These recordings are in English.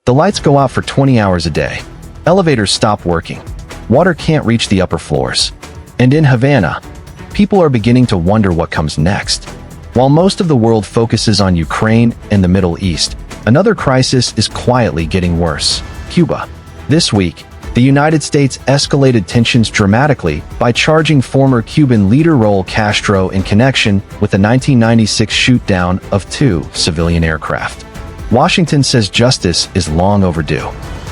The lights go out for 20 hours a day. Elevators stop working. Water can't reach the upper floors. And in Havana, people are beginning to wonder what comes next. While most of the world focuses on Ukraine and the Middle East, another crisis is quietly getting worse: Cuba. This week, the United States escalated tensions dramatically by charging former Cuban leader Raul Castro in connection with the 1996 shoot-down of 2 civilian aircraft. Washington says justice is long overdue.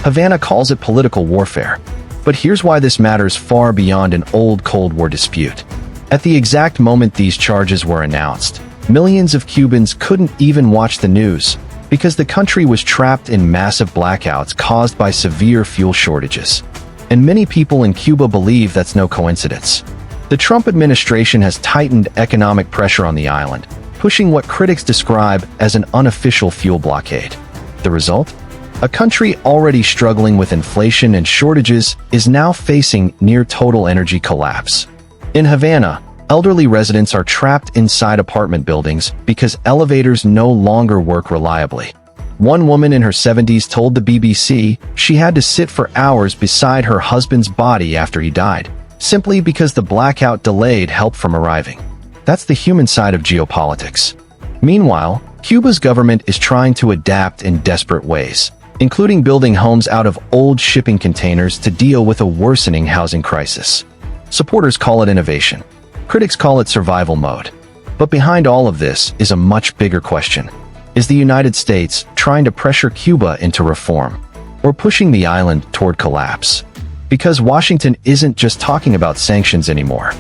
Havana calls it political warfare. But here's why this matters far beyond an old Cold War dispute. At the exact moment these charges were announced, millions of Cubans couldn't even watch the news because the country was trapped in massive blackouts caused by severe fuel shortages. And many people in Cuba believe that's no coincidence. The Trump administration has tightened economic pressure on the island, pushing what critics describe as an unofficial fuel blockade. The result? A country already struggling with inflation and shortages is now facing near-total energy collapse. In Havana, elderly residents are trapped inside apartment buildings because elevators no longer work reliably. One woman in her 70s told the BBC she had to sit for hours beside her husband's body after he died, simply because the blackout delayed help from arriving. That's the human side of geopolitics. Meanwhile, Cuba's government is trying to adapt in desperate ways, including building homes out of old shipping containers to deal with a worsening housing crisis. Supporters call it innovation. Critics call it survival mode. But behind all of this is a much bigger question. Is the United States trying to pressure Cuba into reform, or pushing the island toward collapse? Because Washington isn't just talking about sanctions anymore.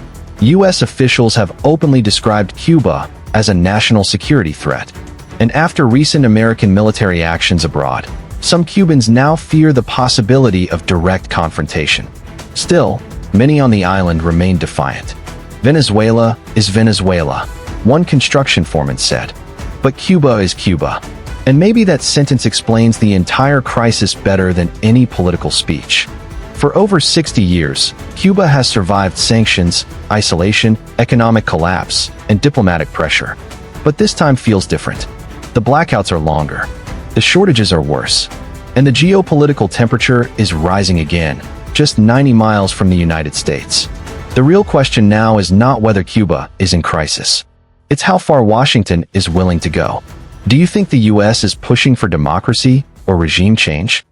U.S. officials have openly described Cuba as a national security threat. And after recent American military actions abroad, some Cubans now fear the possibility of direct confrontation. Still, many on the island remain defiant. Venezuela is Venezuela, one construction foreman said. But Cuba is Cuba. And maybe that sentence explains the entire crisis better than any political speech. For over 60 years, Cuba has survived sanctions, isolation, economic collapse, and diplomatic pressure. But this time feels different. The blackouts are longer. The shortages are worse. And the geopolitical temperature is rising again, just 90 miles from the United States. The real question now is not whether Cuba is in crisis. It's how far Washington is willing to go. Do you think the U.S. is pushing for democracy or regime change?